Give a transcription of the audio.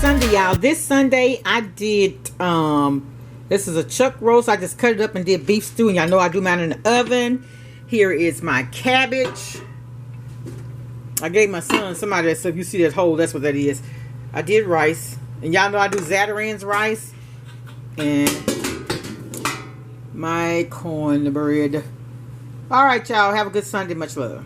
Sunday, y'all. This Sunday I did this is a chuck roast. I just cut it up and did beef stew, and y'all know I do mine in the oven. Here is my cabbage. I gave my son somebody that, so if you see that hole, that's what that is. I did rice, and y'all know I do Zatarain's rice, and my cornbread. All right, y'all, have a good Sunday. Much love.